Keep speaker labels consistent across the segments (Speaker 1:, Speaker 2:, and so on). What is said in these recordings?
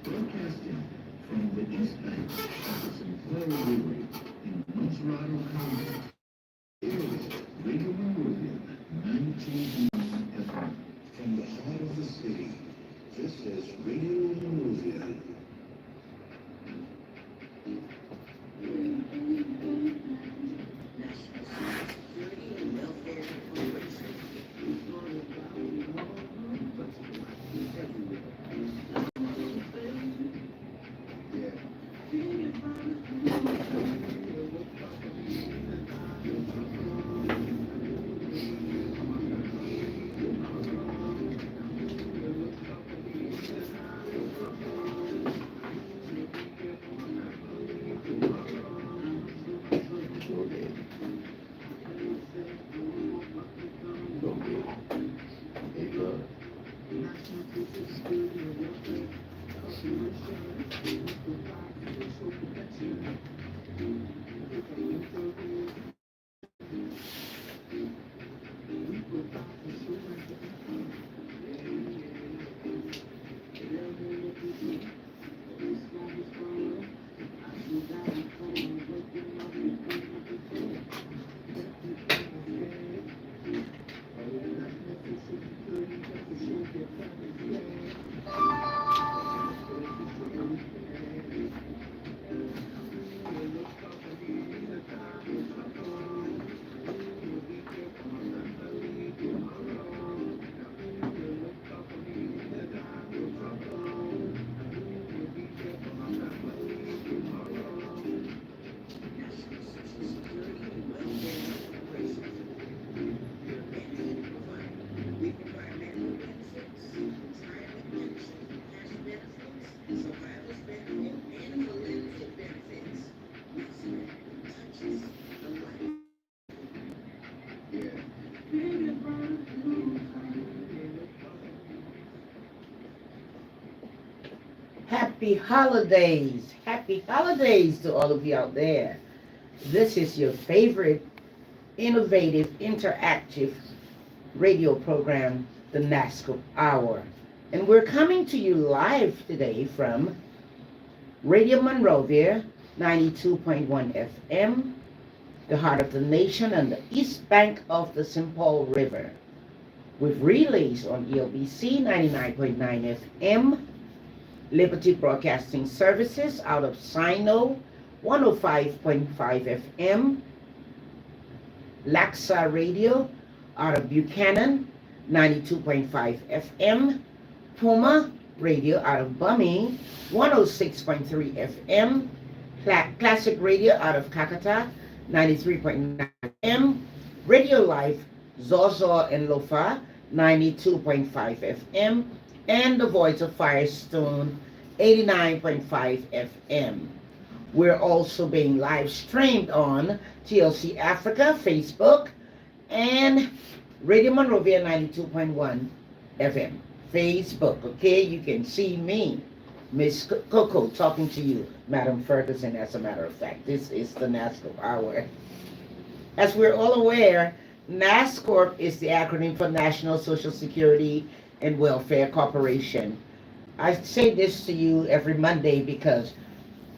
Speaker 1: Broadcasting from the East Bank office in Cora Taylor in Monrovia County is Radio Monrovia 19.1 FM. From the heart of the city, this is Radio Monrovia.
Speaker 2: Happy holidays. Happy holidays to all of you out there. This is your favorite innovative, interactive radio program, the NASSCORP Hour. And we're coming to you live today from Radio Monrovia 92.1 FM, the heart of the nation on the east bank of the St. Paul River, with relays on ELBC 99.9 FM, Liberty Broadcasting Services out of Sino 105.5 FM, Laxa Radio out of Buchanan 92.5 FM, Puma Radio out of Bummy 106.3 FM, Classic Radio out of Kakata 93.9 FM, Radio Live Zozo and Lofa 92.5 FM, and the Voice of Firestone 89.5 FM. We're also being live streamed on TLC Africa, Facebook, and Radio Monrovia 92.1 FM. Facebook, okay? You can see me, Miss Coco, talking to you, Madam Ferguson, as a matter of fact. This is the NASSCORP Hour. As we're all aware, NASSCORP is the acronym for National Social Security and Welfare Corporation. I say this to you every Monday because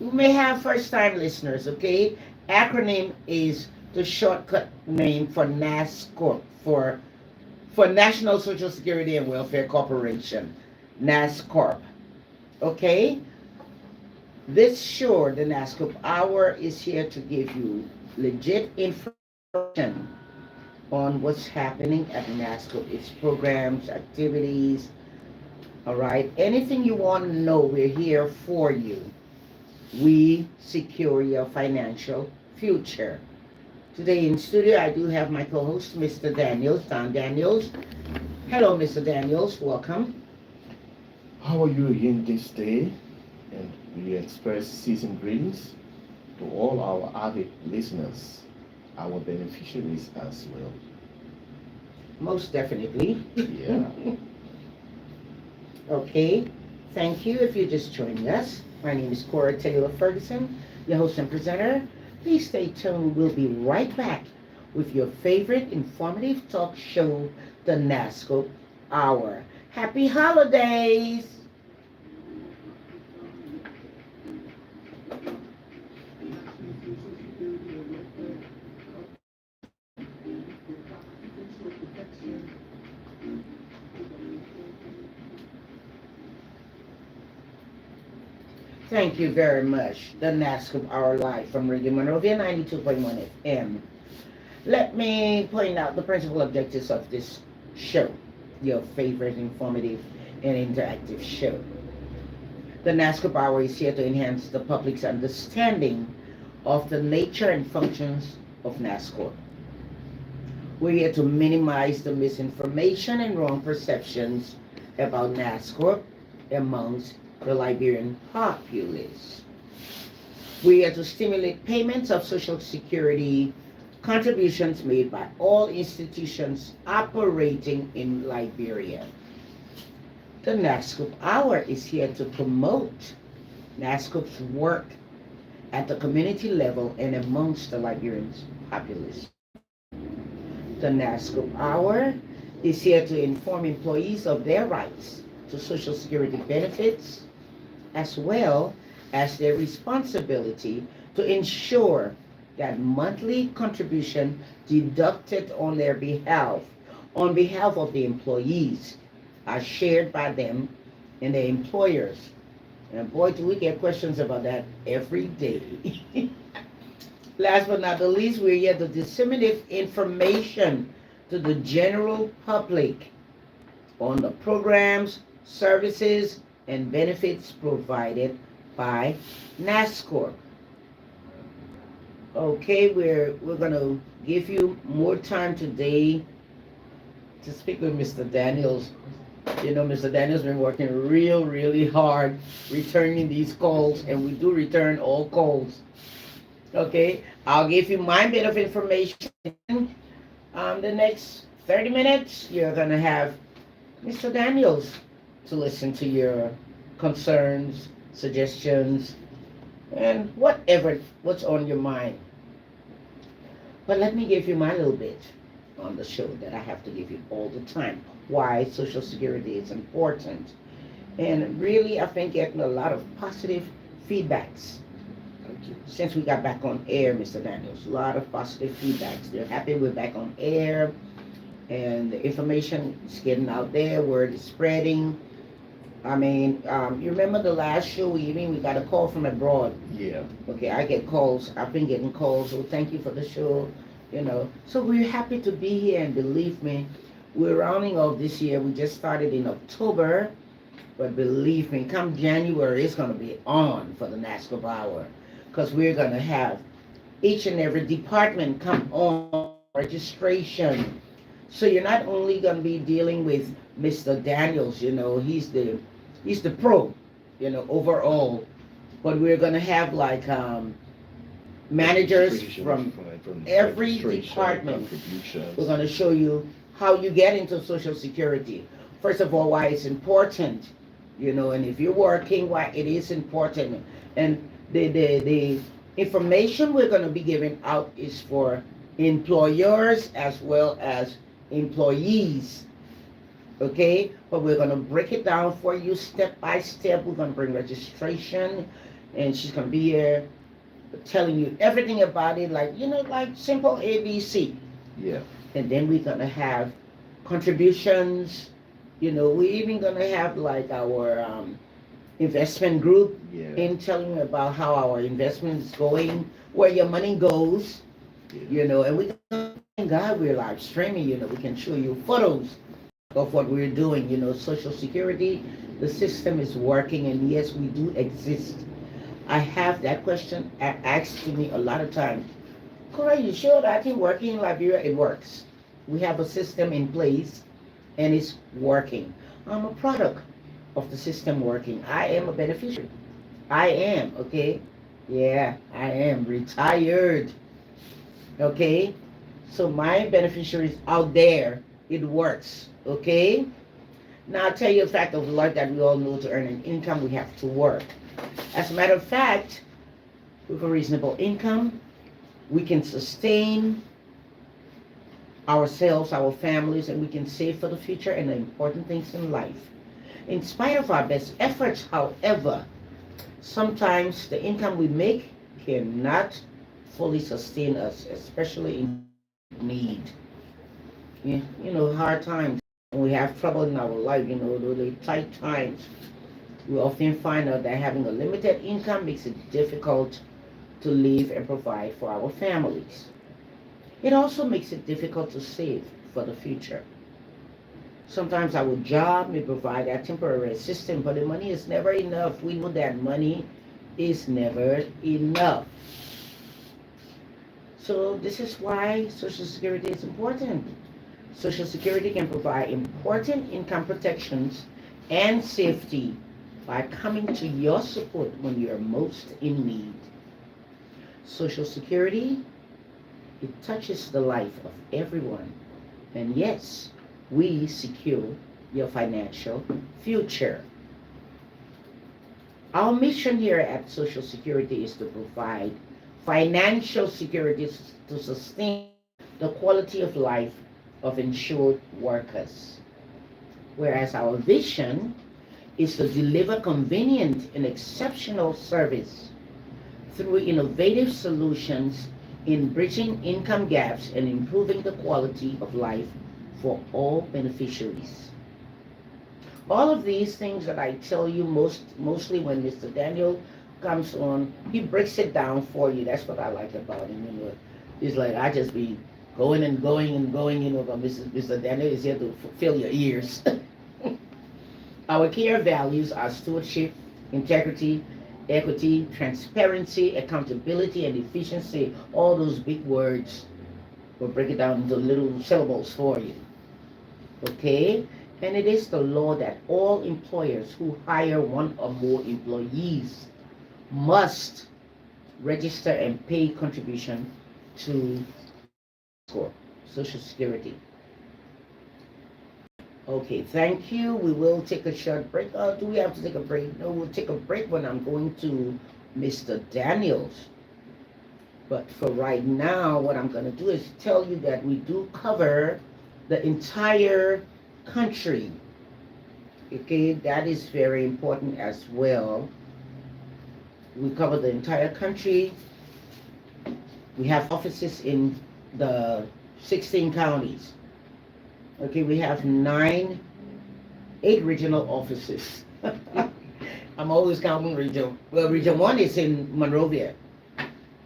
Speaker 2: you may have first-time listeners, okay? Acronym is the shortcut name for NASSCORP, for National Social Security and Welfare Corporation, NASSCORP, okay? This show, the NASSCORP Hour, is here to give you legit information on what's happening at NASSCORP, its programs, activities, all right? Anything you want to know, we're here for you. We secure your financial future. Today in studio, I do have my co-host, Mr. Daniels, Don Daniels. Hello, Mr. Daniels, welcome.
Speaker 3: How are you again this day? And we express season greetings to all our avid listeners, our beneficiaries as well.
Speaker 2: Most definitely.
Speaker 3: Yeah.
Speaker 2: Okay, thank you if you're just joining us. My name is Cora Taylor Ferguson, your host and presenter. Please stay tuned. We'll be right back with your favorite informative talk show, the NASSCORP Hour. Happy holidays! Thank you very much. The NASSCORP Hour Live from Radio Monrovia 92.1 FM. Let me point out the principal objectives of this show, your favorite informative and interactive show. The NASSCORP Hour is here to enhance the public's understanding of the nature and functions of NASSCORP. We're here to minimize the misinformation and wrong perceptions about NASSCORP amongst the Liberian populace. We are to stimulate payments of Social Security contributions made by all institutions operating in Liberia. The NASSCORP Hour is here to promote NASSCORP's work at the community level and amongst the Liberian populace. The NASSCORP Hour is here to inform employees of their rights to Social Security benefits, as well as their responsibility to ensure that monthly contribution deducted on their behalf, on behalf of the employees, are shared by them and their employers. And boy, do we get questions about that every day. Last but not the least, we're here to disseminate information to the general public on the programs, services, and benefits provided by NASSCORP. Okay, we're going to give you more time today to speak with Mr. Daniels. You know, Mr. Daniels been working really hard returning these calls, and we do return all calls. Okay, I'll give you my bit of information. The next 30 minutes, you're going to have Mr. Daniels to listen to your concerns, suggestions, and what's on your mind. But let me give you my little bit on the show that I have to give you all the time. Why Social Security is important. And really, I've been getting a lot of positive feedbacks since we got back on air, Mr. Daniels. A lot of positive feedbacks. They're happy we're back on air, and the information is getting out there, word is spreading. I mean, you remember the last show we got a call from abroad.
Speaker 3: Yeah.
Speaker 2: Okay, I get calls. I've been getting calls. So thank you for the show. You know, so we're happy to be here, and believe me, we're rounding off this year. We just started in October, but believe me, come January, it's going to be on for the NASSCORP Hour, because we're going to have each and every department come on registration. So you're not only going to be dealing with Mr. Daniels, you know, he's the pro, you know, overall, but we're going to have like managers from every department. We're going to show you how you get into Social Security. First of all, why it's important, you know, and if you're working, why it is important. And the information we're going to be giving out is for employers as well as employees. Okay, but we're going to break it down for you step by step. We're going to bring registration, and she's going to be here telling you everything about it, like, you know, like simple ABC.
Speaker 3: Yeah.
Speaker 2: And then we're going to have contributions. You know, we're even going to have like our investment group in telling you about how our investment is going, where your money goes, you know, and we thank God we're live streaming, you know, we can show you photos of what we're doing, you know. Social Security, the system is working, and yes, we do exist. I have that question asked to me a lot of times. Cora, you sure that thing working in Liberia? It works. We have a system in place, and it's working. I'm a product of the system working. I am a beneficiary. I am, okay? Yeah, I am retired. Okay? So my beneficiaries out there, it works. Okay? Now I'll tell you a fact of life that we all know: to earn an income, we have to work. As a matter of fact, with a reasonable income, we can sustain ourselves, our families, and we can save for the future and the important things in life. In spite of our best efforts, however, sometimes the income we make cannot fully sustain us, especially in need. You know, hard times. When we have trouble in our life, you know, the tight times. We often find out that having a limited income makes it difficult to live and provide for our families. It also makes it difficult to save for the future. Sometimes our job may provide that temporary assistance, but the money is never enough. We know that money is never enough. So this is why Social Security is important. Social Security can provide important income protections and safety by coming to your support when you are most in need. Social Security, it touches the life of everyone. And yes, we secure your financial future. Our mission here at Social Security is to provide financial security to sustain the quality of life of insured workers. Whereas our vision is to deliver convenient and exceptional service through innovative solutions in bridging income gaps and improving the quality of life for all beneficiaries. All of these things that I tell you mostly when Mr. Daniel comes on, he breaks it down for you. That's what I like about him. It's like I just be going and going and going, but Mr. Daniel is here to fill your ears. Our core values are stewardship, integrity, equity, transparency, accountability, and efficiency. All those big words. We'll break it down into little syllables for you. Okay? And it is the law that all employers who hire one or more employees must register and pay contribution to NASSCORP, Social Security. Okay, thank you. We will take a short break. Do we have to take a break? No, we'll take a break when I'm going to Mr. Daniels. But for right now, what I'm going to do is tell you that we do cover the entire country. Okay, that is very important as well. We cover the entire country. We have offices in the 16 counties. Okay, we have 8 regional offices. I'm always counting region. Well, region 1 is in Monrovia.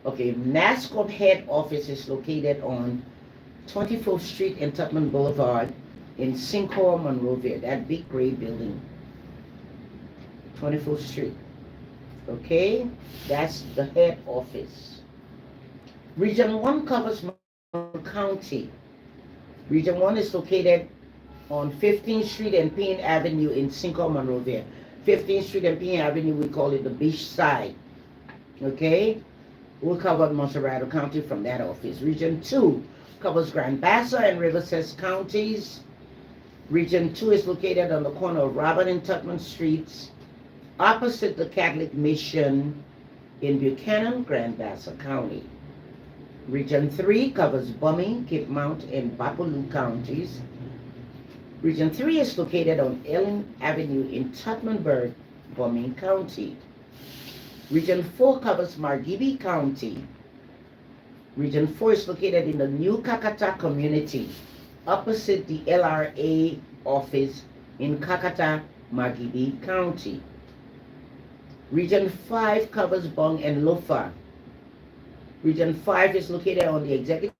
Speaker 2: Okay, NASSCORP head office is located on 24th Street and Tubman Boulevard in Sycamore, Monrovia, that big gray building. 24th Street. Okay, that's the head office. Region 1 covers Monroe County. Region 1 is located on 15th Street and Payne Avenue in Sycamore, Monrovia. 15th Street and Payne Avenue, we call it the beach side. Okay, we'll cover Monserrado County from that office. Region 2 covers Grand Bassa and Riverside counties. Region 2 is located on the corner of Robert and Tubman Streets, opposite the Catholic Mission in Buchanan, Grand Bassa County. Region 3 covers Bumming, Cape Mount, and Bapaloo counties. Region 3 is located on Ellen Avenue in Tubmanburg, Bumming County. Region 4 covers Margibi County. Region 4 is located in the New Kakata community, opposite the LRA office in Kakata, Margibi County. Region 5 covers Bong and Lofa. Region 5 is located on the executive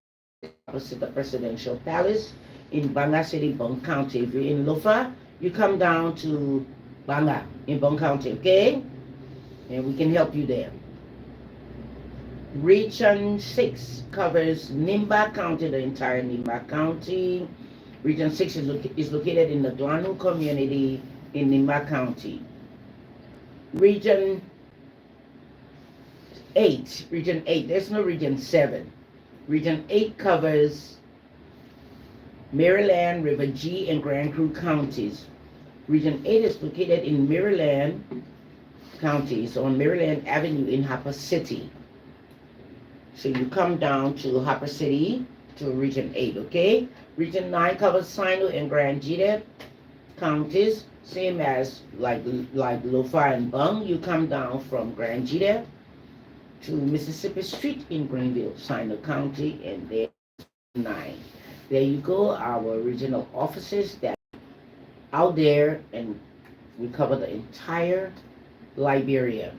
Speaker 2: opposite the Presidential Palace in Banga City, Bong County. If you're in Lofa, you come down to Banga in Bong County, okay? And we can help you there. Region 6 covers Nimba County, the entire Nimba County. Region 6 is located in the Duanu community in Nimba County. Region 8, there's no Region 7. Region 8 covers Maryland, River G, and Grand Crew counties. Region 8 is located in Maryland County, so on Maryland Avenue in Harper City. So you come down to Harper City to Region 8, okay? Region 9 covers Sino and Grand Jita counties, same as like Lofa and Bung. You come down from Grand Jita to Mississippi Street in Greenville, Sino County, and there's 9. There you go, our regional offices that out there and We cover the entire Liberia.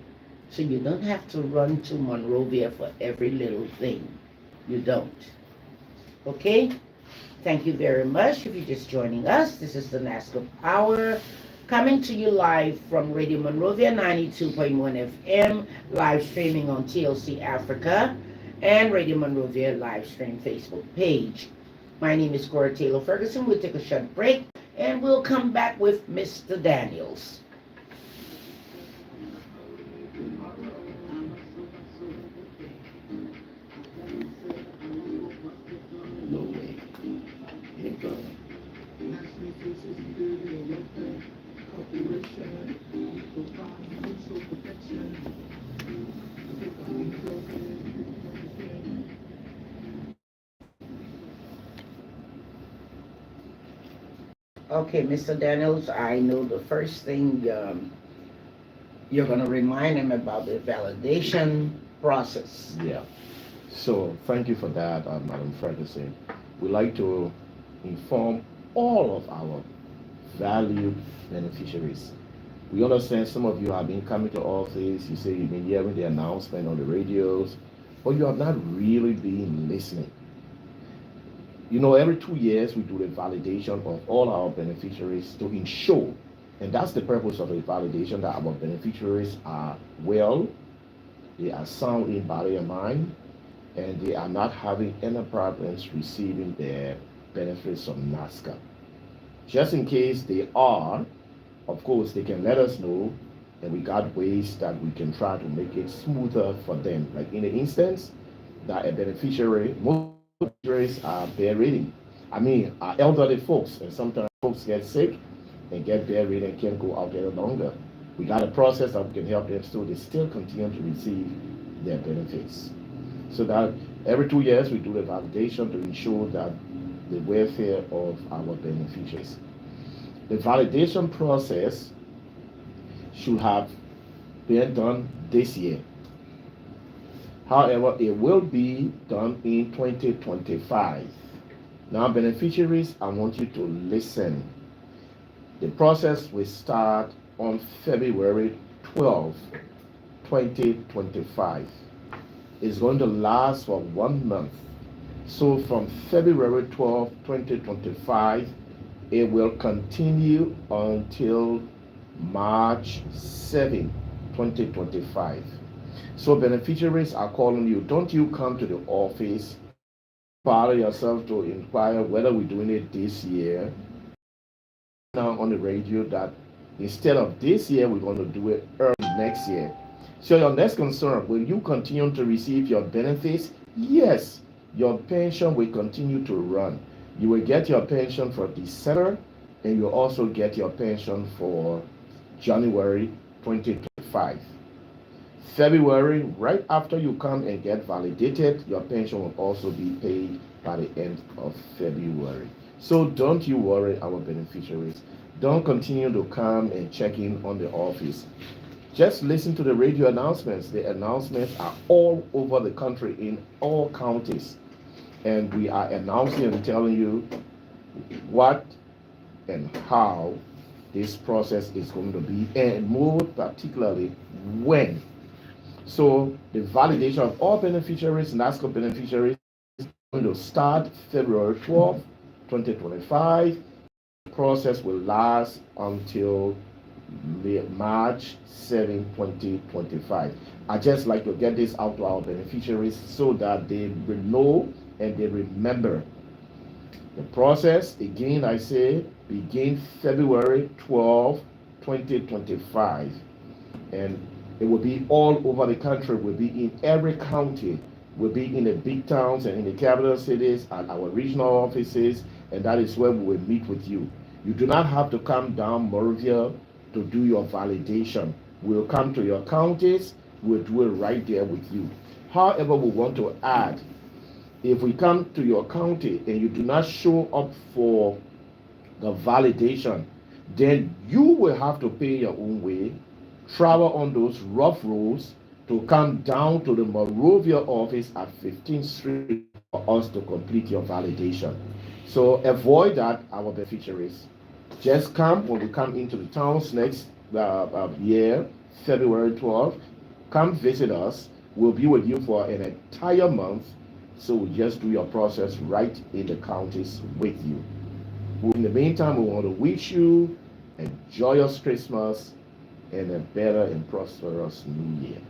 Speaker 2: So you don't have to run to Monrovia for every little thing. You don't. Okay? Thank you very much. If you're just joining us, this is the NASSCORP Hour, coming to you live from Radio Monrovia 92.1 FM, live streaming on TLC Africa, and Radio Monrovia live stream Facebook page. My name is Cora Taylor Ferguson. We'll take a short break, and we'll come back with Mr. Daniels.
Speaker 1: No way. Here it goes.
Speaker 2: Okay, Mr. Daniels, I know the first thing you're going to remind him about the validation process.
Speaker 3: Yeah. So thank you for that, Madam Ferguson. We'd like to inform all of our valued beneficiaries. We understand some of you have been coming to office, you say you've been hearing the announcement on the radios, but you have not really been listening. You know, every 2 years we do the validation of all our beneficiaries to ensure, and that's the purpose of the validation, that our beneficiaries are well, they are sound in body and mind, and they are not having any problems receiving their benefits from NASSCORP. Just in case they are, of course, they can let us know, and we got ways that we can try to make it smoother for them. Like in the instance that a beneficiary, most beneficiaries are bedridden. I mean, are elderly folks, and sometimes folks get sick and get bedridden and can't go out there longer. We got a process that we can help them so they still continue to receive their benefits. So that every 2 years we do the validation to ensure that the welfare of our beneficiaries. The validation process should have been done this year. However, it will be done in 2025. Now, beneficiaries, I want you to listen. The process will start on February 12, 2025. It's going to last for 1 month. So from February 12, 2025, it will continue until March 7, 2025. So beneficiaries are calling you. Don't you come to the office, bother yourself to inquire whether we're doing it this year. Now on the radio that instead of this year, we're going to do it early next year. So your next concern, will you continue to receive your benefits? Yes, your pension will continue to run. You will get your pension for December, and you'll also get your pension for January 2025. February, right after you come and get validated, your pension will also be paid by the end of February. So don't you worry, our beneficiaries. Don't continue to come and check in on the office. Just listen to the radio announcements. The announcements are all over the country in all counties. And we are announcing and telling you what and how this process is going to be, and more particularly when. So the validation of all beneficiaries, NASSCORP beneficiaries, is going to start February 12, 2025. The process will last until March 7, 2025. I just like to get this out to our beneficiaries so that they will know and they remember. The process, again, I say, begin February 12, 2025. And it will be all over the country, will be in every county, will be in the big towns and in the capital cities and our regional offices, and that is where we will meet with you. You do not have to come down Monrovia to do your validation. We'll come to your counties, we'll do it right there with you. However, we want to add, if we come to your county and you do not show up for the validation, then you will have to pay your own way, travel on those rough roads to come down to the Monrovia office at 15th Street for us to complete your validation. So avoid that, our beneficiaries. Just come when we come into the towns next year, February 12th. Come visit us. We'll be with you for an entire month. So we just do your process right in the counties with you. In the meantime, we want to wish you a joyous Christmas and a better and prosperous New Year.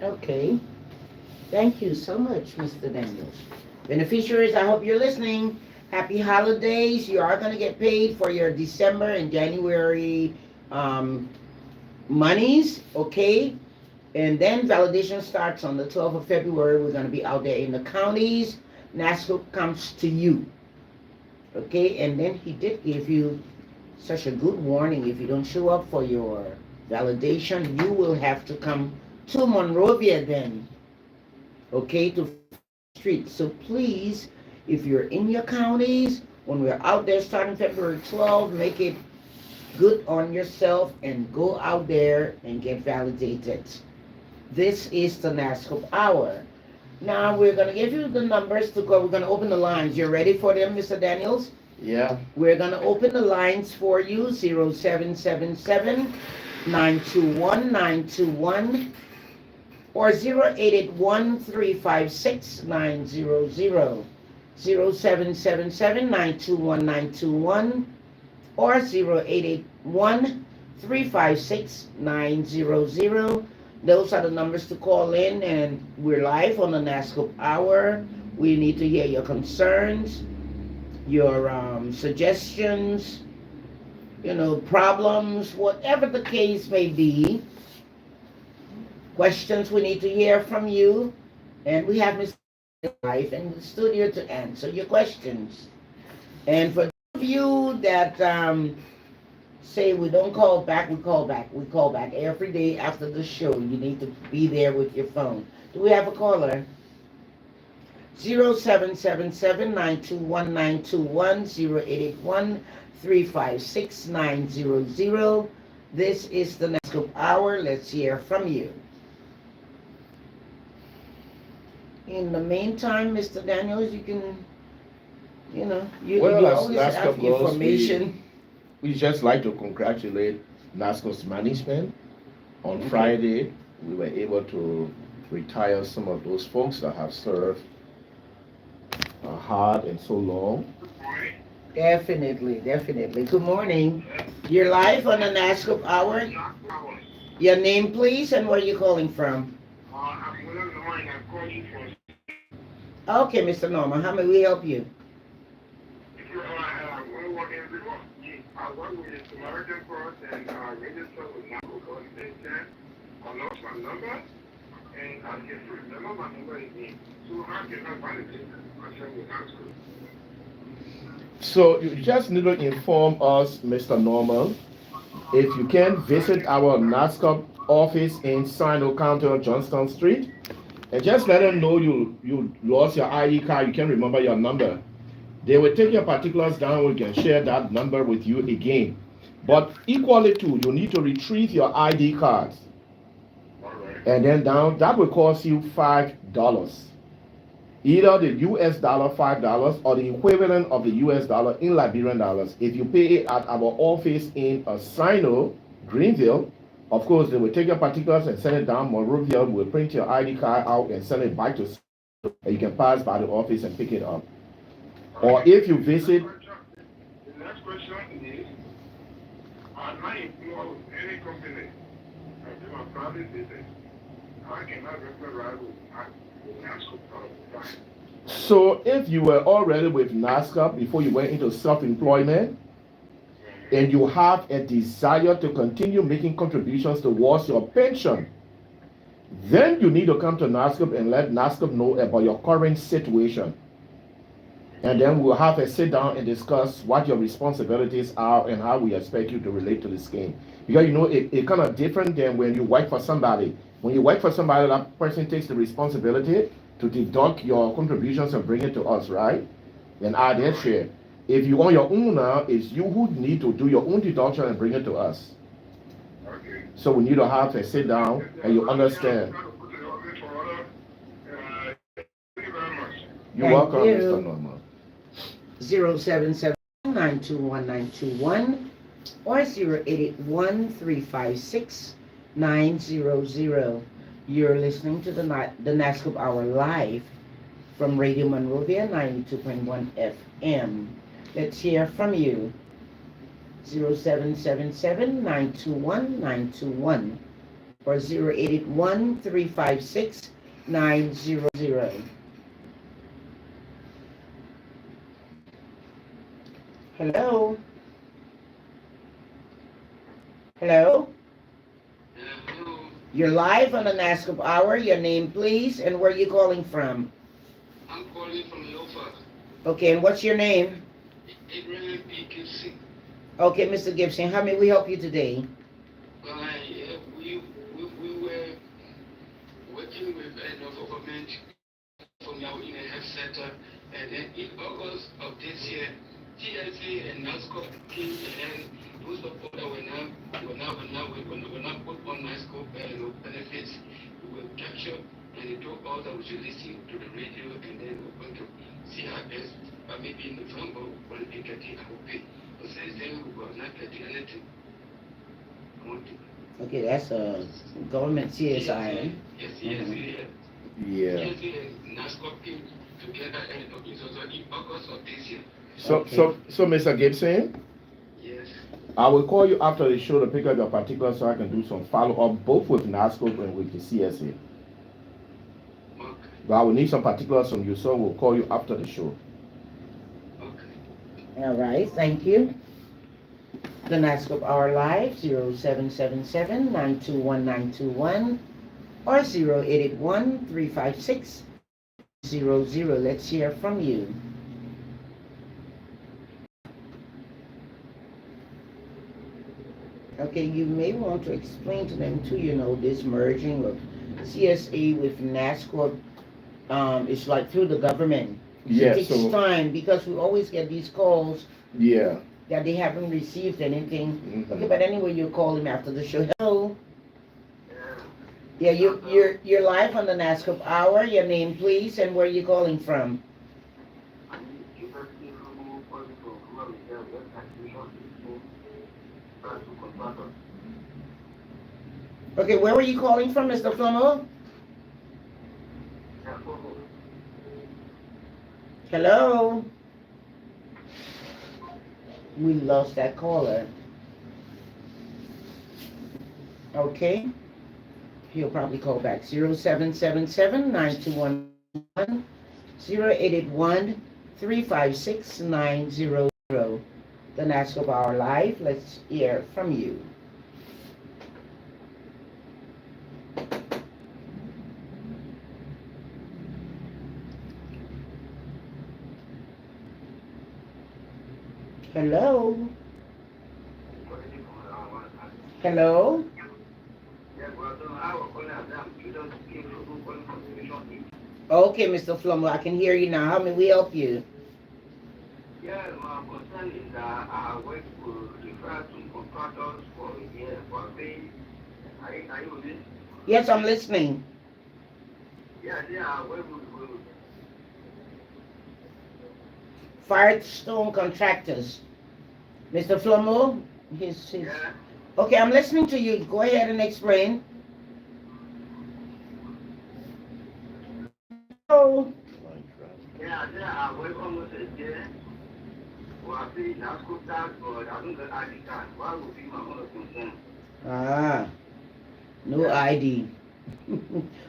Speaker 2: Okay. Thank you so much, Mr. Daniels. Beneficiaries, I hope you're listening. Happy holidays. You are going to get paid for your December and January monies, okay? And then validation starts on the 12th of February. We're going to be out there in the counties. NASSCORP comes to you, okay? And then he did give you such a good warning. If you don't show up for your validation, you will have to come to Monrovia then, okay, to street. So please, if you're in your counties, when we're out there starting February 12th, make it good on yourself and go out there and get validated. This is the NASSCORP Hour. Now we're going to give you the numbers to go. We're going to open the lines. You're ready for them, Mr. Daniels?
Speaker 3: Yeah.
Speaker 2: We're going to open the lines for you, 0777-921-921 or 0881-356-900, 0777-921-921 or 0881-356-900. Those are the numbers to call in, and we're live on the NASSCORP Hour. We need to hear your concerns, your suggestions, problems, whatever the case may be. Questions, we need to hear from you. And we have Mr. Live in the studio to answer your questions. And for those of you that say we don't call back, we call back. We call back every day after the show. You need to be there with your phone. Do we have a caller? 0777-921-921, 0881-356-900. This is the NASSCORP Hour. Let's hear from you. In the meantime, Mr. Daniels, you can, you always
Speaker 3: as
Speaker 2: have
Speaker 3: NASSCOP goes,
Speaker 2: information.
Speaker 3: we just like to congratulate NASSCORP's management. On Friday, we were able to retire some of those folks that have served hard and so long.
Speaker 2: Definitely. Good morning. You're live on the NASSCORP Hour. Your name, please, and where are you calling from?
Speaker 4: I'm calling from.
Speaker 2: Okay, Mr. Norman, how may we help you?
Speaker 4: I work with the American Cross and register with NASSCORP organization. I lost my number and I can't remember my number again. So how can I validate myself with NASSCORP?
Speaker 3: So you just need to inform us, Mr. Norman, if you can visit our NASSCOP office in Sino County on Johnston Street, and just let them know you lost your ID card, you can't remember your number. They will take your particulars down, we can share that number with you again. But equally too, you need to retrieve your ID cards. And then that will cost you $5. Either the US dollar $5 or the equivalent of the US dollar in Liberian dollars. If you pay it at our office in Sino, Greenville, of course, they will take your particulars and send it down. Monrovia will print your ID card out and send it back to Sino, and you can pass by the office and pick it up. Or if you visit...
Speaker 4: The next question is, I'm not employed with any company. I do a private business. How can I regularize with NASSCORP?
Speaker 3: So if you were already with NASSCORP before you went into self-employment, and you have a desire to continue making contributions towards your pension, then you need to come to NASSCORP and let NASSCORP know about your current situation. And then we'll have a sit down and discuss what your responsibilities are and how we expect you to relate to the scheme. Because it's kind of different than when you work for somebody. When you work for somebody, that person takes the responsibility to deduct your contributions and bring it to us, right? And add their share. If you on your own now, it's you who need to do your own deduction and bring it to us.
Speaker 4: Okay.
Speaker 3: So we need to have a sit down and you understand.
Speaker 4: Thank you very much.
Speaker 3: You're welcome, Mr. Norman.
Speaker 2: 077921-921 or 0881-356-900. You're listening to the NASSCORP Hour live from Radio Monrovia 92.1 FM. Let's hear from you. 0777-921-921 or 0881-356-900. Hello? Hello? You're live on the NASSCORP Hour. Your name, please, and where are you calling from?
Speaker 4: I'm calling from Lofa.
Speaker 2: Okay, and what's your name?
Speaker 4: Abraham P. Gibson.
Speaker 2: Okay, Mr. Gibson, how may we help you today?
Speaker 4: We were working with a government from now in a health center, and then in August of this year, TSA and NASSCOP came, and then those people that were not put on NASSCOP benefits, we were captured, and they told us that we should listen to the radio, and then we're going to CRS, but maybe in November we'll be getting our pay. But since then we were not getting anything.
Speaker 2: Okay, that's a government CSI.
Speaker 4: Yes,
Speaker 3: Yeah.
Speaker 4: TSA and NASSCOP came together, and it was in August of this year.
Speaker 3: So, Mr. Gibson,
Speaker 4: Yes.
Speaker 3: I will call you after the show to pick up your particulars so I can do some follow-up, both with NASSCOP and with the CSA.
Speaker 4: Okay.
Speaker 3: But I will need some particulars from you, so we'll call you after the show.
Speaker 4: Okay.
Speaker 2: All right, thank you. The NASSCOP Hour live, 0777-921-921 or 0881-356-00. Let's hear from you. Okay, you may want to explain to them too, this merging of CSA with NASSCORP, it's like through the government.
Speaker 3: Yeah,
Speaker 2: It takes time because we always get these calls
Speaker 3: Yeah.
Speaker 2: that they haven't received anything.
Speaker 3: Mhm.
Speaker 2: Okay, but anyway, you call him after the show. Hello. Yeah, you're live on the NASSCOP Hour. Your name, please, and where are you calling from? Okay, where were you calling from, Mr. Flomo? Hello. We lost that caller. Okay. He'll probably call back 0777-921 0881-356-900. The NASSCOP Hour live. Let's hear from you. Hello. Hello. Okay, Mr. Flomo, I can hear you now. How may we help you?
Speaker 4: Yeah, my concern is that I work to refer to contractors for a year for paying. Are you listening?
Speaker 2: Yes, I'm listening.
Speaker 4: Yeah, I work with
Speaker 2: Firestone Contractors. Mr. Flomo, his.
Speaker 4: yeah.
Speaker 2: Okay, I'm listening to you. Go ahead and explain. Hello.
Speaker 4: Yeah, I work almost a year. Well, I pay NASSCOP tax, but I don't get ID card. Why would be my only concern?
Speaker 2: No ID.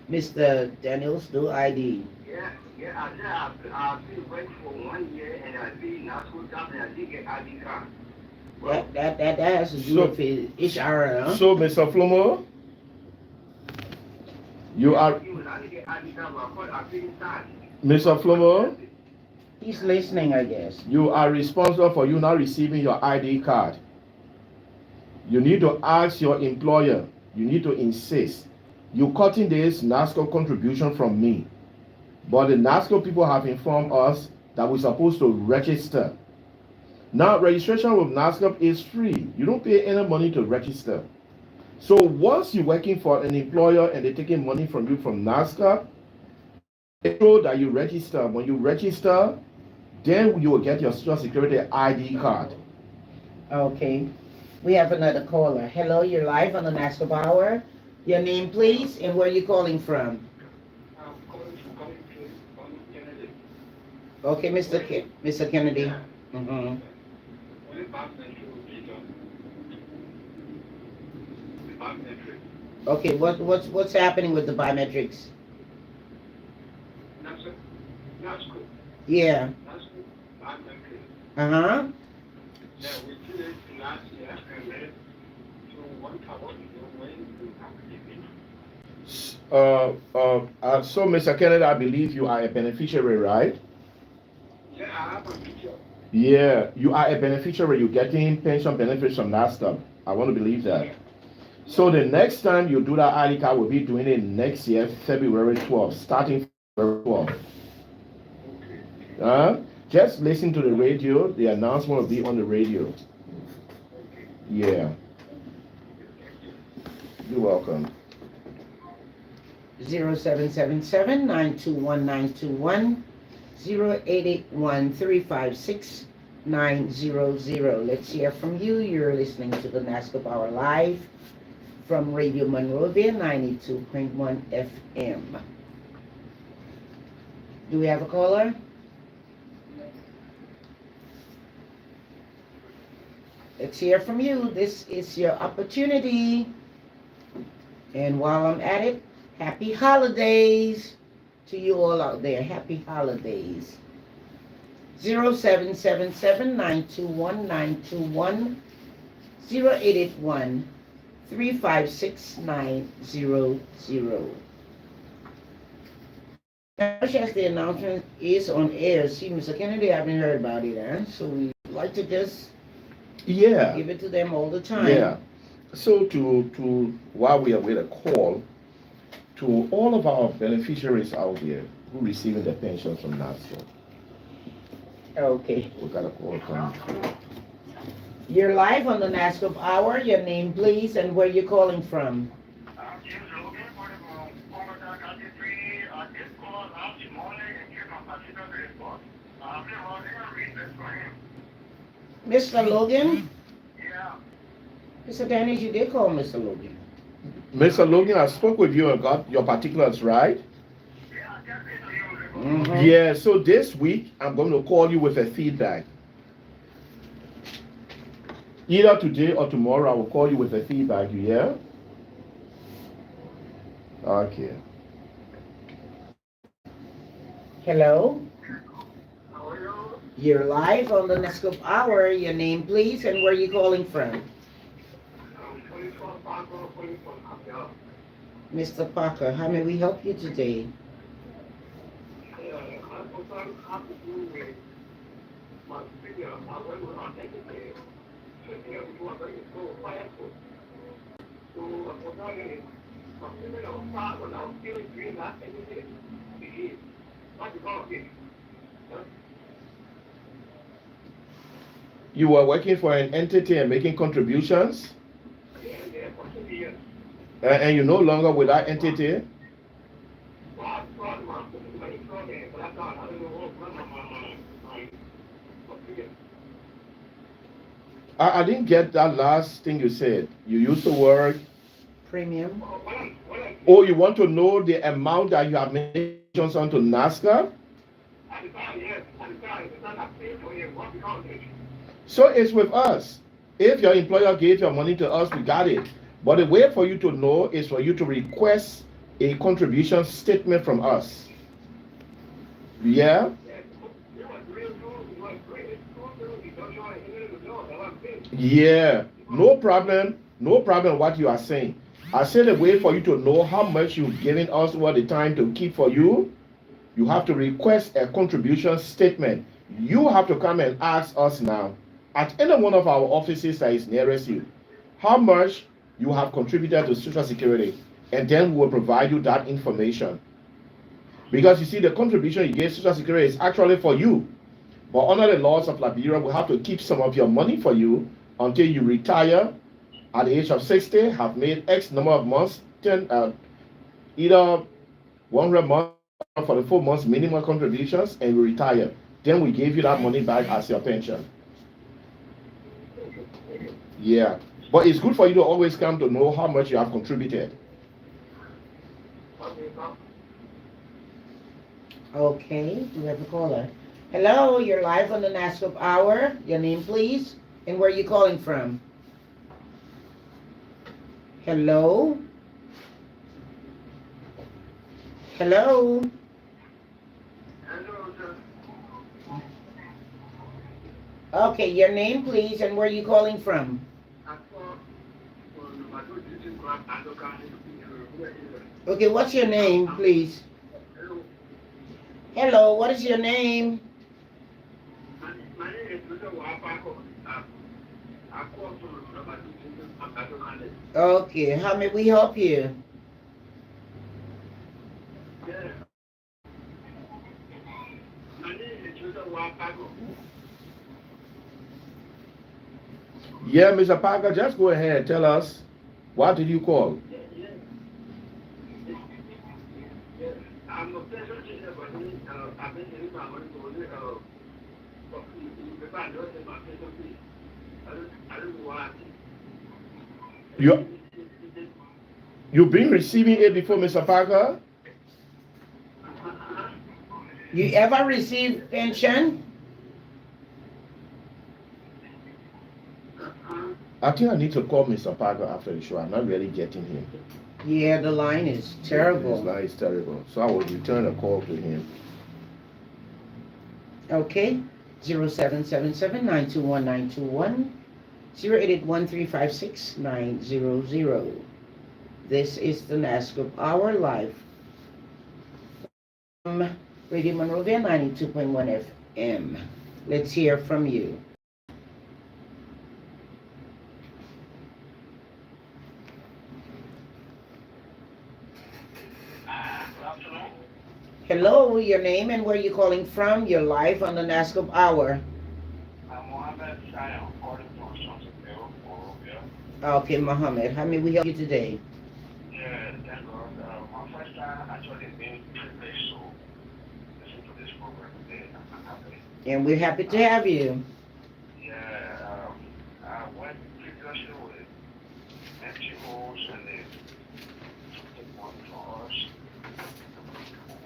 Speaker 2: Mr. Daniels, no ID.
Speaker 4: Yeah, I pay work for 1 year and I pay NASSCOP tax and I didn't get ID card. Well,
Speaker 2: That has to do
Speaker 3: So-
Speaker 2: with his HR, huh?
Speaker 3: So, Mr. Flomo, you are,
Speaker 4: I didn't get ID card, but I pay tax.
Speaker 3: Mr. Flomo,
Speaker 2: He's listening, I guess.
Speaker 3: you are responsible for you not receiving your ID card. You need to ask your employer. You need to insist. You cutting this NASSCOP contribution from me. But the NASSCOP people have informed us that we're supposed to register. Now, registration with NASSCOP is free. You don't pay any money to register. So once you're working for an employer and they're taking money from you from NASSCOP, they show that you register. When you register, then you will get your Social Security ID card.
Speaker 2: Okay. We have another caller. Hello, you're live on the NASSCORP Hour. Your name, please, and where are you calling from?
Speaker 4: Kennedy.
Speaker 2: Okay, Mr. Kennedy. Mm-hmm. Okay, what's happening with the biometrics?
Speaker 4: NASSCORP.
Speaker 2: Yeah. Uh-huh.
Speaker 4: Yeah, we did it last year and then to 1,000
Speaker 3: So, Mr. Kennedy, I believe you are a beneficiary, right?
Speaker 4: Yeah, I have a picture.
Speaker 3: Yeah, you are a beneficiary. You're getting pension benefits from NASSCORP. I want to believe that. So the next time you do that ID card, we'll be doing it next year, February 12th, starting February 12th. Just listen to the radio. The announcement will be on the radio. Yeah. You're welcome.
Speaker 2: 0777-921-921, 0881-356-900. Let's hear from you. You're listening to the NASSCORP Hour live from Radio Monrovia 92.1 FM. Do we have a caller? Let's hear from you. This is your opportunity. And while I'm at it, happy holidays to you all out there. Happy holidays. 0777-921-921, 0881-356-900. As the announcement is on air, see, Mr. Kennedy, I haven't heard about it, so we like to just give it to them all the time.
Speaker 3: Yeah. So to while we are with a call to all of our beneficiaries out there who receiving the pensions from NASSCORP.
Speaker 2: Okay.
Speaker 3: We got a call coming through.
Speaker 2: You're live on the NASSCORP Hour. Your name, please, and where you're calling from. Mr. Logan?
Speaker 4: Yeah.
Speaker 2: Mr. Dennis, you did call Mr. Logan.
Speaker 3: Mr. Logan, I spoke with you and got your particulars, right?
Speaker 2: Mm-hmm.
Speaker 3: Yeah, so this week I'm going to call you with a feedback. Either today or tomorrow I will call you with a feedback, you hear? Okay.
Speaker 2: Hello?
Speaker 4: How are you?
Speaker 2: You're live on the NASSCORP Hour. Your name, please, and where you calling from. Mr. Parker, how may we help you today?
Speaker 3: You were working for an entity and making contributions? And you're no longer with that entity? I didn't get that last thing you said. You used to work
Speaker 2: Premium.
Speaker 3: Oh, you want to know the amount that you have made onto NASSCORP? So it's with us. If your employer gave your money to us, we got it. But the way for you to know is for you to request a contribution statement from us. Yeah? Yeah. No problem. No problem what you are saying. I said a way for you to know how much you've given us over the time to keep for you. You have to request a contribution statement. You have to come and ask us now at any one of our offices that is nearest you how much you have contributed to Social Security, and then we will provide you that information. Because you see, the contribution you gave Social Security is actually for you. But under the laws of Liberia, we have to keep some of your money for you until you retire at the age of 60, have made X number of months, either 100 months for the 4 months minimum contributions, and you retire. Then we give you that money back as your pension. Yeah, but it's good for you to always come to know how much you have contributed.
Speaker 2: Okay, we have a caller. Hello, you're live on the NASSCORP Hour. Your name, please, and where are you calling from? Hello? Hello? Okay, your name, please, and where are you calling from? Okay, what's your name, please? Hello, what is your name?
Speaker 4: My name is Mr. Wapako. I call from
Speaker 2: Okay, how may we help you?
Speaker 4: Yeah. My name is Mr. Wapako.
Speaker 3: Yeah, Mr. Parker, just go ahead and tell us, what did you call?
Speaker 4: I'm a person teacher, but I've been in my money for
Speaker 3: You've been receiving it before, Mr. Parker?
Speaker 2: You ever receive pension?
Speaker 3: I think I need to call Mr. Parker after the show. I'm not really getting him.
Speaker 2: Yeah, the line is terrible.
Speaker 3: His line is terrible. So I will return a call to him.
Speaker 2: Okay, 0777-921-921, 088-1356-900. This is the NASSCORP Hour live from Radio Monrovia 92.1 FM. Let's hear from you. Hello, your name and where you calling from? You're live on the NASSCORP Hour.
Speaker 4: I'm Mohammed Sayon, calling from Chancellorsville, Monrovia.
Speaker 2: Okay, Mohammed, how may we help you today?
Speaker 4: Yeah, thank God. My first time actually being privileged to listen to this program today. I'm happy.
Speaker 2: And we're happy to have you.
Speaker 4: Yeah, I went previously with NGOs and they took money from us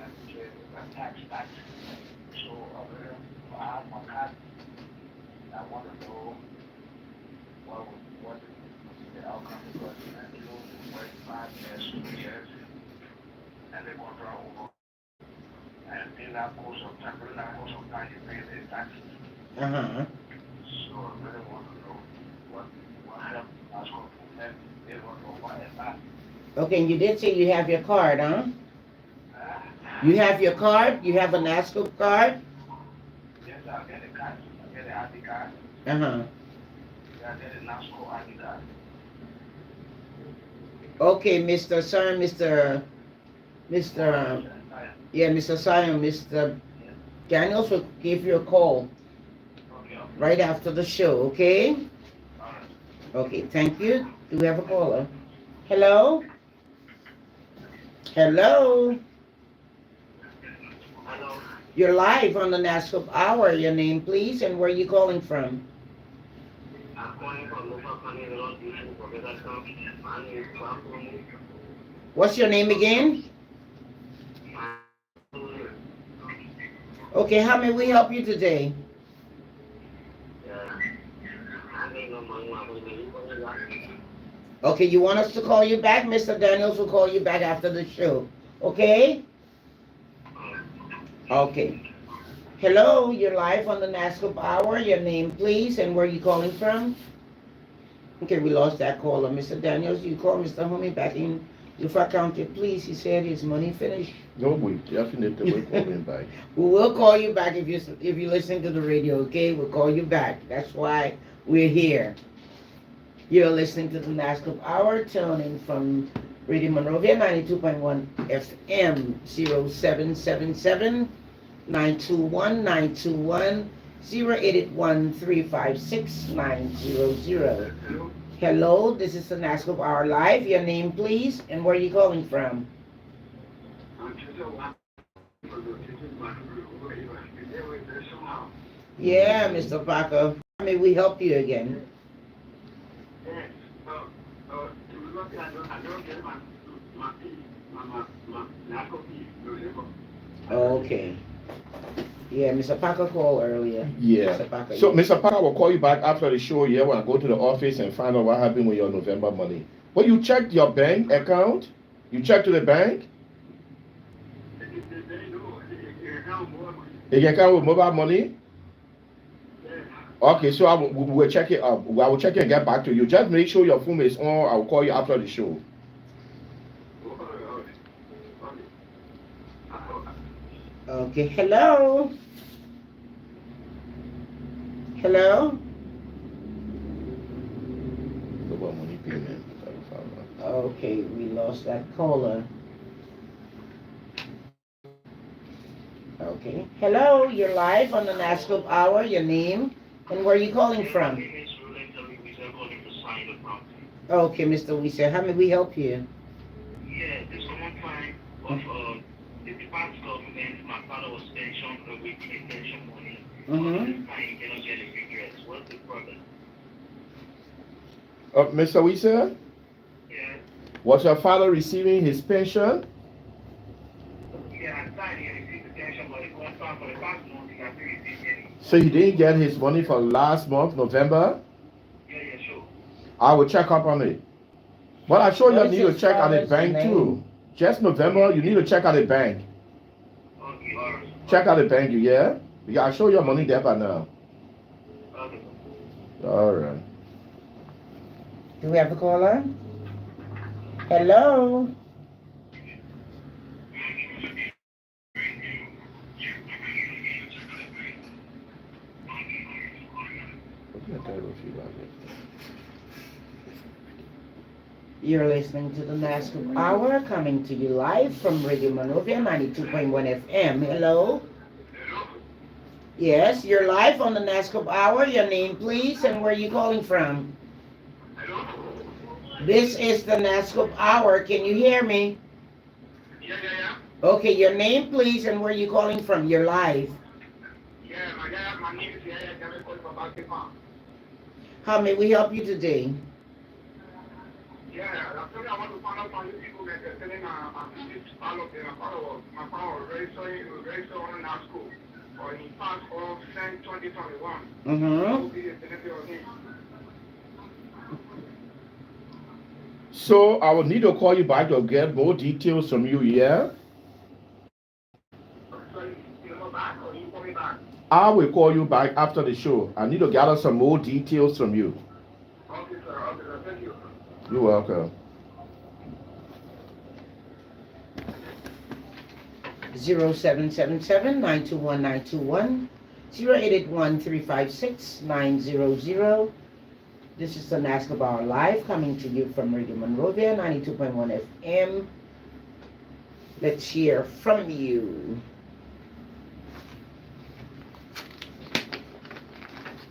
Speaker 4: and they tax. So I have my card. I want to know what the outcome because the NGO work 5 years, 2 years, and they contract over. And in that course of time, you pay the taxes.
Speaker 2: Uh-huh.
Speaker 4: So I really want to know what help NASSCORP and they want to know what is that.
Speaker 2: Okay, and you did say you have your card, huh? You have your card? You have a NASSCORP card?
Speaker 4: Yes, I get a card. I get an ID card.
Speaker 2: Uh-huh.
Speaker 4: I get a NASSCORP ID card.
Speaker 2: Okay, Mr. Sion, Mr. Daniels will give you a call right after the show, okay? Okay, thank you. Do we have a caller? Hello? Hello?
Speaker 4: Hello.
Speaker 2: You're live on the NASSCORP Hour. Your name, please, and where are you calling from?
Speaker 4: I'm calling from Lofa County, Lord Division, Professor Trump. My name is Kwakuni.
Speaker 2: What's your name again? Okay, how may we help you today? Okay, you want us to call you back? Mr. Daniels will call you back after the show. Okay? Okay. Hello, you're live on the NASSCORP Hour. Your name, please, and where are you calling from? Okay, we lost that caller. Mr. Daniels, you call Mr. Homie back in Ufa County, please. He said his money finished.
Speaker 3: No, we definitely will call him back.
Speaker 2: We will call you back if you listen to the radio, okay? We'll call you back. That's why we're here. You're listening to the NASSCORP Hour, tuning from Radio Monrovia 92.1 FM, 0777-921-921, 088-1356-900. Hello, this is the NASSCORP Hour Live. Your name, please, and where are you calling from? Yeah, Mr. Parker. How may we help you again?
Speaker 4: Yes. I don't get my NASSCORP November.
Speaker 2: Okay. Yeah, Mr. Parker called earlier.
Speaker 3: Yeah.
Speaker 2: Mr. Parker,
Speaker 3: So,
Speaker 2: yes.
Speaker 3: Mr. Parker will call you back after the show. Yeah, when I go to the office and find out what happened with your November money. But you checked your bank account? You checked to the bank? You can count with mobile money? Okay, so we will check it up. I will check it and get back to you. Just make sure your phone is on. I will call you after the show.
Speaker 2: Okay, hello? Hello?
Speaker 3: Mobile money payment.
Speaker 2: Okay, we lost that caller. Okay. Hello, you're live on the NASSCORP Hour. Your name and where are you calling from? Okay, Mr. Weezer, how may we help you?
Speaker 4: Yeah, there's someone trying the department government, my father was pensioned with pension money.
Speaker 2: Mm-hmm.
Speaker 4: I cannot get a regrets. What's the problem?
Speaker 3: Mr. Weezer,
Speaker 4: Yeah.
Speaker 3: was your father receiving his pension?
Speaker 4: Yeah, I signed and received the pension, but it went on for the past month. He hasn't received any.
Speaker 3: So he didn't get his money for last month, November?
Speaker 4: Yeah, sure.
Speaker 3: I will check up on it. But I sure you
Speaker 2: What is
Speaker 3: need to
Speaker 2: his
Speaker 3: check at the
Speaker 2: father's
Speaker 3: bank
Speaker 2: name?
Speaker 3: too. Just November, you need to check at the bank.
Speaker 4: Okay, all right.
Speaker 3: Check at the bank, you hear? Yeah, I show your money there by now.
Speaker 4: Okay.
Speaker 3: All right.
Speaker 2: Do we have a caller? Hello? You're listening to the NASSCORP Hour, coming to you live from Radio Monrovia 92.1 FM. Hello? Yes, you're live on the NASSCORP Hour. Your name, please, and where are you calling from? This is the NASSCORP Hour. Can you hear me?
Speaker 4: Yeah.
Speaker 2: Okay, your name, please, and where are you calling from? You're live.
Speaker 4: Yeah, my name is Yaya. Can I call you about the farm?
Speaker 2: How may we help you today?
Speaker 4: Yeah, actually I want to find out from you people that they're telling my kids to follow them. My father was registered on our school. Or he passed for 2021.
Speaker 2: Mm-hmm.
Speaker 3: So I will need to call you back to get more details from you, yeah?
Speaker 4: So you go back or you call me back?
Speaker 3: I will call you back after the show. I need to gather some more details from you.
Speaker 4: Okay, sir. Thank you.
Speaker 3: You're welcome.
Speaker 2: 0777-921-921, 0881-356-900. This is the NASSCORP Hour Live, coming to you from Radio Monrovia 92.1 FM. Let's hear from you.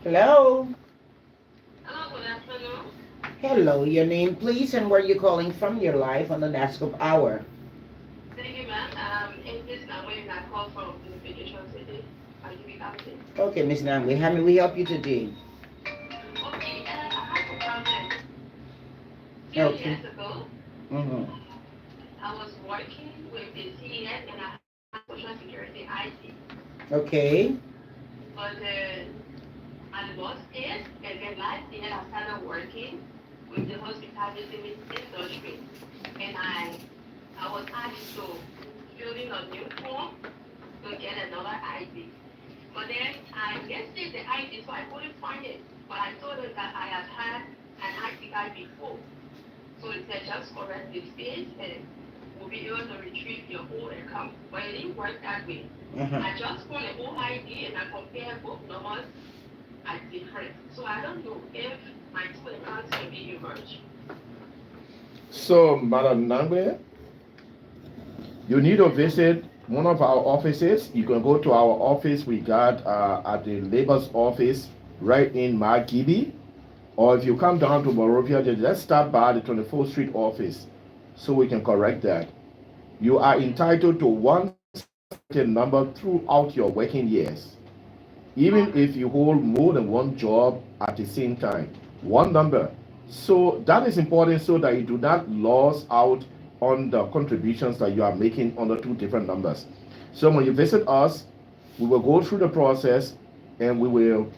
Speaker 2: Hello?
Speaker 5: Hello, good afternoon.
Speaker 2: Hello, your name please and where you calling from? You're live on the NASSCORP Hour.
Speaker 5: Thank you, ma'am. In this way, I call from the Vacation City. Are you happy?
Speaker 2: Okay, Miss Namwe, how may we help you today?
Speaker 5: Okay, I have a problem. Few
Speaker 2: Okay.
Speaker 5: years ago,
Speaker 2: Mm-hmm.
Speaker 5: I was working with the CES and I had Social Security ID.
Speaker 2: Okay.
Speaker 5: But my boss is, and then last year I started working with the hospitality industry. And I was asked to fill in a new form to get another ID. But then I listed the ID, so I couldn't find it. But I told them that I had had an ID card before. So it said just correct the space and we'll be able to retrieve your old account. But it didn't work that way.
Speaker 2: Uh-huh.
Speaker 5: I just found the old ID and I compared both numbers as different. So I don't know if my two accounts can be merged.
Speaker 3: So, Madam Nangwe, you need to visit one of our offices. You can go to our office we got at the Labor's office right in Margibi. Or if you come down to Monrovia, just stop by the 24th Street office so we can correct that. You are entitled to one certain number throughout your working years. Even if you hold more than one job at the same time, one number So that is important so that you do not lose out on the contributions that you are making on the two different numbers. So when you visit us, we will go through the process and we will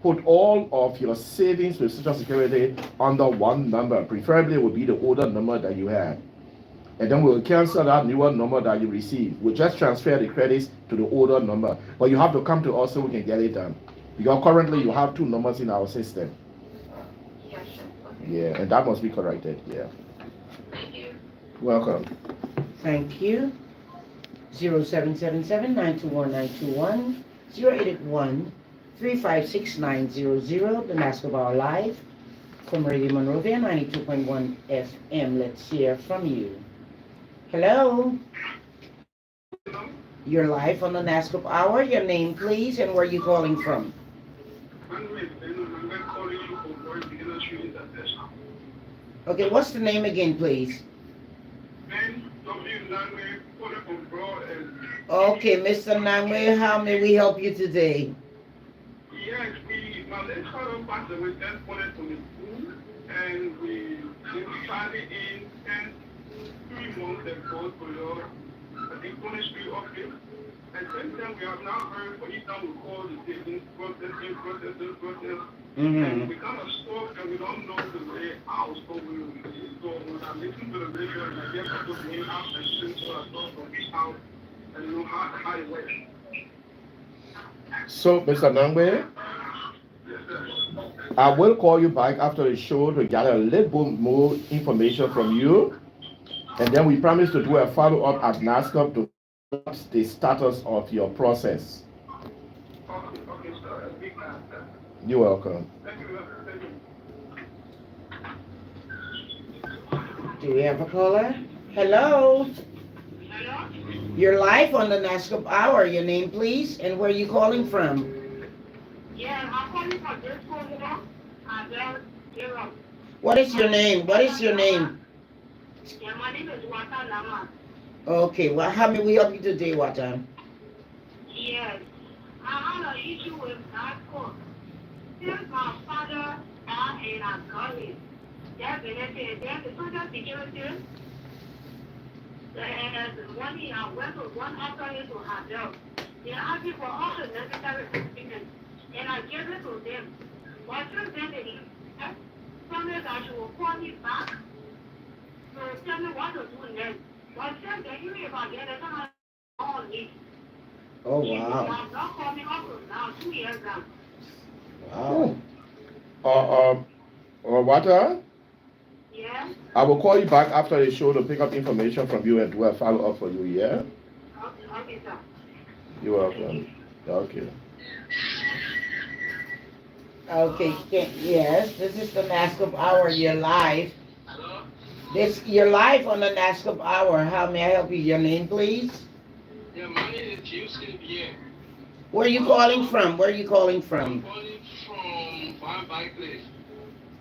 Speaker 3: put all of your savings with Social Security under one number. Preferably, it will be the older number that you have. And then we'll cancel that newer number that you receive. We'll just transfer the credits to the older number. But you have to come to us so we can get it done. Because currently you have two numbers in our system.
Speaker 5: Yeah, sure. Okay.
Speaker 3: Yeah, and that must be corrected. Yeah.
Speaker 5: Thank you.
Speaker 3: Welcome.
Speaker 2: Thank you. 0777-921-921, 081-356-900, the NASSCORP Hour Live from Radio Monrovia 92.1 FM. Let's hear from you. Hello. You're live on the NASSCORP Hour. Your name, please, and where you calling from? Okay, what's the name again, please? Okay, Mr. Nangwe, how may we help you today?
Speaker 4: Yes, my late father passed away 10 to the school, and we started in 3 months ago to the ministry office. And since then, we have now heard for each time we call the things processing. And we kind of stuck and we don't know the way out. So when I listen to the radio and I get people to me out and listen to us from each house and know how it works.
Speaker 3: So, Mr. Nangwe, I will call you back after the show to get a little bit more information from you. And then we promise to do a follow-up at NASSCORP to the status of your process.
Speaker 4: Okay, sir.
Speaker 3: You're welcome.
Speaker 4: Thank you.
Speaker 2: Do we have a caller? Hello.
Speaker 5: Hello?
Speaker 2: You're live on the NASSCORP Hour. Your name, please, and where you calling from?
Speaker 5: Yeah, I'm calling for this program.
Speaker 2: What is your name? What is your name?
Speaker 5: Yeah, my name is Wata Lama.
Speaker 2: Okay, well, how may we help you today, Wata?
Speaker 5: Yes. I had an issue with NASSCORP. Since my father died and I got it, there's the Social Security. And one year I went to one after it to have help. They asked me for all the necessary documents, and I gave it to them. But since then, they promised that she will call me back to tell me what to do next. But since then, even if I get it, I'm on it.
Speaker 2: Oh,
Speaker 5: They
Speaker 2: wow.
Speaker 5: have not called me up to now, 2 years now.
Speaker 2: Wow.
Speaker 3: Wata,
Speaker 5: Yeah?
Speaker 3: I will call you back after the show to pick up information from you and do a follow-up for you, yeah?
Speaker 5: Okay, sir.
Speaker 3: You're welcome. Okay.
Speaker 2: Okay, yes, this is the NASSCORP Hour. You're live.
Speaker 4: Hello?
Speaker 2: You're live on the NASSCORP Hour. How may I help you? Your name, please?
Speaker 4: Yeah, my name is Houston Bien.
Speaker 2: Where are you calling from? Where are you calling
Speaker 4: I'm
Speaker 2: from?
Speaker 4: calling from Fine Bike Place.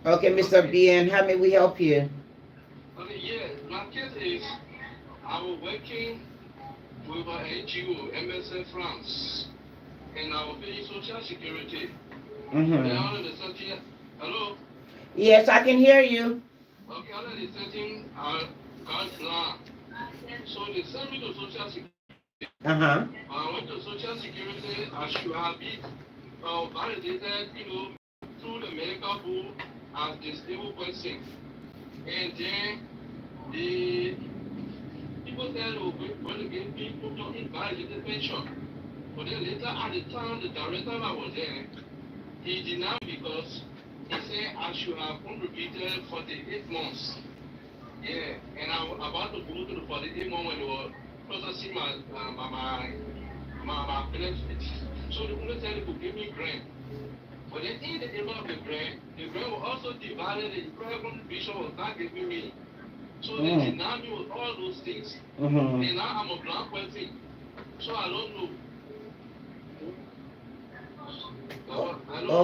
Speaker 2: Okay, Mr. Bien, how may we help you?
Speaker 4: Okay, yeah, my case is I was working with an NGO, MSF France, and I was paying Social Security.
Speaker 2: Mm-hmm.
Speaker 4: Then under the setting, hello?
Speaker 2: Yes, I can hear you.
Speaker 4: Okay, under the setting, I got plan. So they sent me to Social Security.
Speaker 2: Uh-huh.
Speaker 4: I went to Social Security, I should have it validated, through the medical book as disabled person. And then the people said, oh, we're going to give people to invalidated pension. But then later at the time, the director that was there, he denied because he said I should have contributed for the 8 months. Yeah, and I was about to go to the 48 months when they were processing my benefits. So the only said they could give me grant. But then in the area of the grant was also divided, the employer contribution was not giving me. So they denied me with all those things.
Speaker 2: Mm-hmm.
Speaker 4: And now I'm a blank person. So I don't know.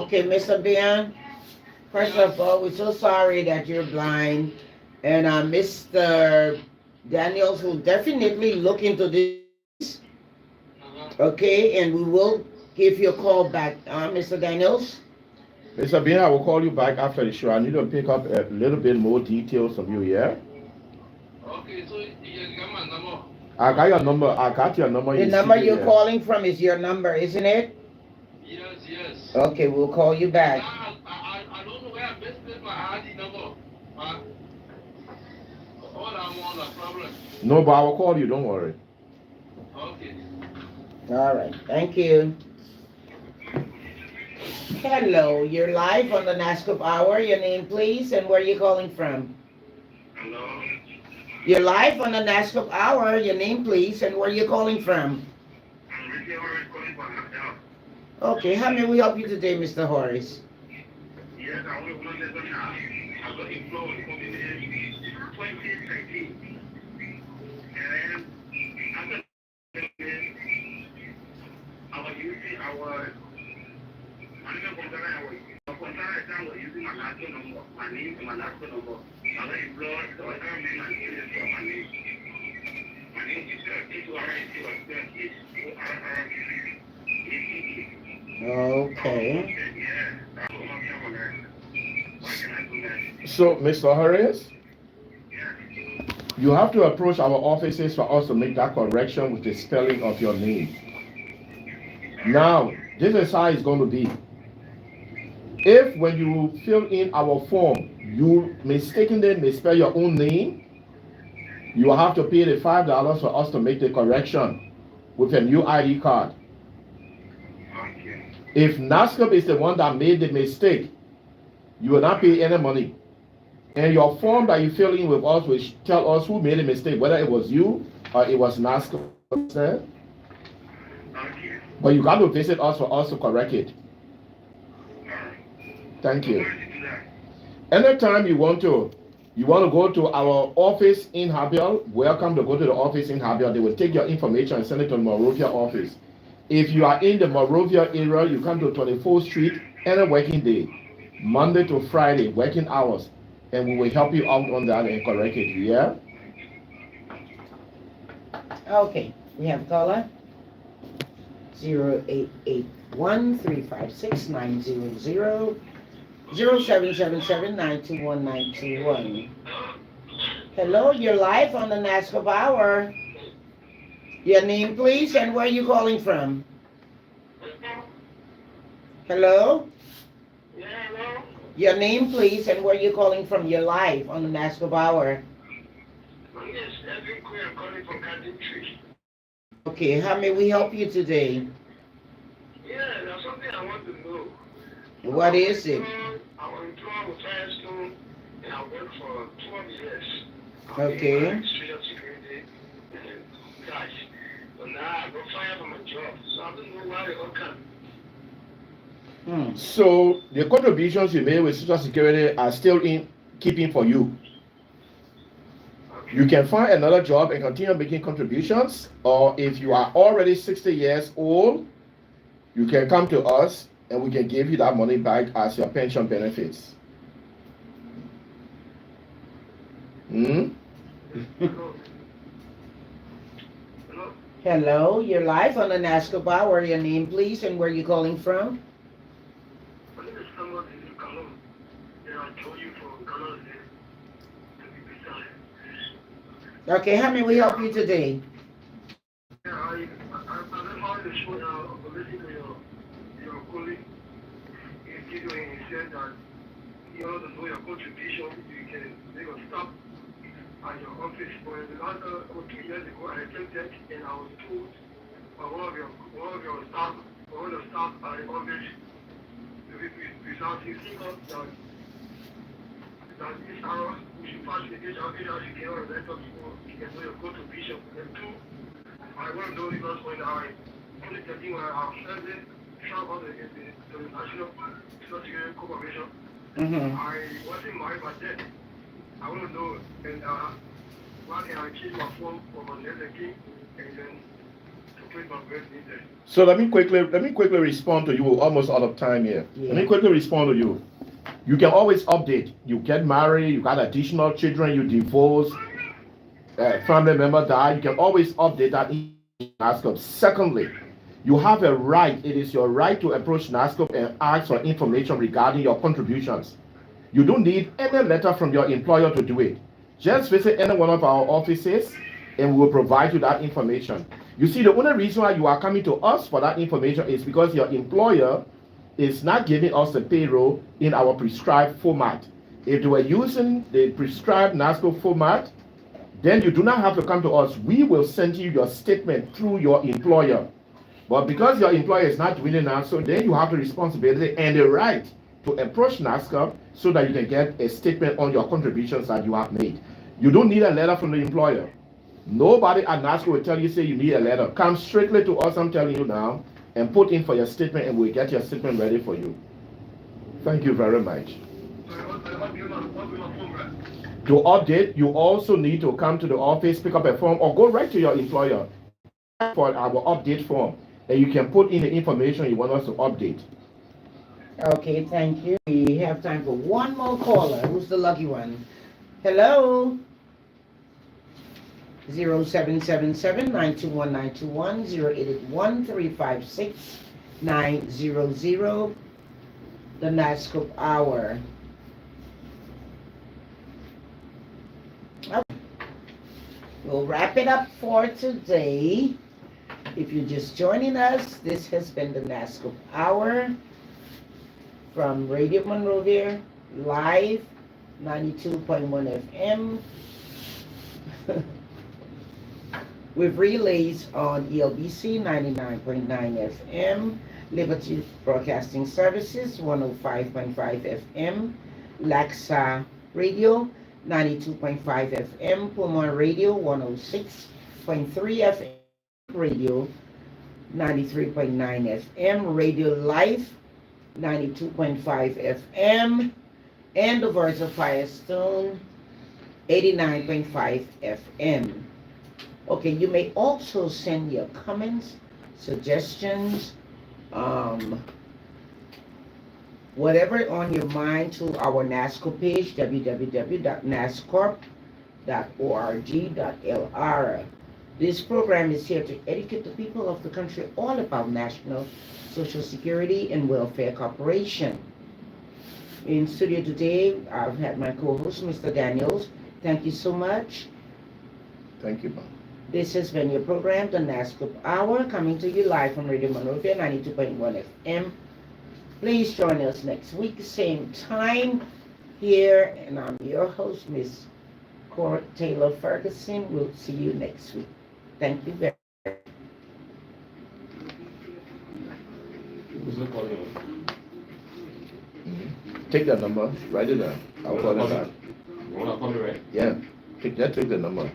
Speaker 2: Okay, Mr. Bien, first of all, we're so sorry that you're blind. And Mr. Daniels will definitely look into this. Okay, and we will give you a call back, Mr. Daniels.
Speaker 3: Mr. Bean, I will call you back after the show. I need to pick up a little bit more details from you, yeah?
Speaker 4: Okay, so you got my number.
Speaker 3: I got your number. I got your number.
Speaker 2: The number you're calling from is your number, isn't it?
Speaker 4: Yes.
Speaker 2: Okay, we'll call you back.
Speaker 4: I don't know where I misplaced my ID number. All I'm on a problem.
Speaker 3: No, but I will call you. Don't worry.
Speaker 4: Okay.
Speaker 2: All right, thank you. Hello, you're live on the NASSCORP Hour. Your name, please, and where you calling from?
Speaker 4: Hello.
Speaker 2: You're live on the NASSCORP Hour. Your name, please, and where you calling from?
Speaker 4: I'm really already calling for help.
Speaker 2: Okay, how may we help you today, Mr. Horace?
Speaker 4: Yes, I only want to let now. I got employed for me in 2013. And after I was using our I was using my last number, my name and my last number. I was employed, so I can't make my name for my name. My name is
Speaker 2: Okay.
Speaker 3: So, Mr. Harris, you have to approach our offices for us to make that correction with the spelling of your name. Now, this is how it's going to be. If when you fill in our form, you mistakenly misspell your own name, you will have to pay the $5 for us to make the correction with a new ID card. If NASSCORP is the one that made the mistake, you will not pay any money. And your form that you fill in with us will tell us who made the mistake, whether it was you or it was NASSCORP. But you got to visit us for us to correct it. Thank you. Anytime you want to go to our office in Habiel, welcome to go to the office in Habiel. They will take your information and send it to the Monrovia office. If you are in the Monrovia area, you come to 24th Street any working day, Monday to Friday, working hours, and we will help you out on that and correct it, yeah?
Speaker 2: Okay, we have caller 0881-356-900, 0777-921-921. Hello, you're live on the NASSCORP Hour. Your name, please, and where are you calling from? Hello?
Speaker 4: Yeah, hello.
Speaker 2: Your name, please, and where are you calling from? You're live on the NASSCORP Hour.
Speaker 4: My name is Edwin Quinn. I'm calling from Candy Tree.
Speaker 2: Okay, how may we help you today?
Speaker 4: Yeah, there's something I want to know.
Speaker 2: What is it?
Speaker 4: I was employed with Firestone, and I worked for 12 years.
Speaker 2: Okay.
Speaker 4: Social security and cash. So now I got fired from my job. So I don't know why they all come.
Speaker 3: So the contributions you made with Social Security are still in keeping for you. You can find another job and continue making contributions, or if you are already 60 years old, you can come to us and we can give you that money back as your pension benefits.
Speaker 2: Hello, you're live on the NASSCORP Hour. Your name, please, and where are you calling from?
Speaker 4: My name is Samuel Kalon. And I told you for Kalon to be precise.
Speaker 2: Okay, how may we help you today?
Speaker 4: Yeah, I heard the show now, listening to your colleague. He said that you know to know your contribution, you can make a stop at your office. For the last 2 years ago, I attempted and I was told by one of your staff, one of the staff at the office, without thinking of that this hour we should facilitate our agency can let us know you can know your contribution. And two, I want to know because when I only taking my service travel on the National Social Security Corporation, I wasn't married by then. I want to know and why can I keep my phone for my next again and then to put my birth in there.
Speaker 3: So let me quickly respond to you. We're almost out of time here.
Speaker 2: Yeah.
Speaker 3: Let me quickly respond to you. You can always update. You get married, you got additional children, you divorce, family member died. You can always update that in NASSCORP. Secondly, You have a right, it is your right to approach NASSCOP and ask for information regarding your contributions. You don't need any letter from your employer to do it. Just visit any one of our offices and we will provide you that information. You see, the only reason why you are coming to us for that information is because your employer is not giving us the payroll in our prescribed format. If they were using the prescribed NASSCOP format, then you do not have to come to us. We will send you your statement through your employer. But because your employer is not doing it now, so then you have the responsibility and the right to approach NASSCOP so that you can get a statement on your contributions that you have made. You don't need a letter from the employer. Nobody at NASSCOP will tell you, say you need a letter. Come strictly to us, I'm telling you now, and put in for your statement and we'll get your statement ready for you. Thank you very much. To update, you also need to come to the office, pick up a form, or go right to your employer for our update form, and you can put in the information you want us to update.
Speaker 2: Okay, thank you. We have time for one more caller. Who's the lucky one? Hello? 0777-921-921, 0881-356-900, the NASSCOP Hour. Okay. We'll wrap it up for today. If you're just joining us, this has been the NASSCOP Hour from Radio Monrovia, live, 92.1 FM. With relays on ELBC 99.9 FM, Liberty Broadcasting Services 105.5 FM, Laxa Radio 92.5 FM, Puma Radio 106.3 FM, Radio 93.9 FM, Radio Life 92.5 FM, and the Voice of Firestone 89.5 FM. Okay, you may also send your comments, suggestions, whatever on your mind to our NASSCOP page, www.nasscorp.org.lr. This program is here to educate the people of the country all about National Social Security and Welfare Corporation. In studio today, I've had my co-host, Mr. Daniels. Thank you so much.
Speaker 3: Thank you, Bob.
Speaker 2: This has been your program, the NASSCOP Hour, coming to you live from Radio Monrovia 92.1 FM. Please join us next week, same time here, and I'm your host, Miss Cora Taylor Ferguson. We'll see you next week. Thank you very much.
Speaker 3: Take that number, write it down. I'll call it back.
Speaker 6: You want to call me, right?
Speaker 3: Yeah, take the number.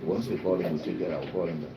Speaker 3: Once we call him, we'll take that, I'll call him back.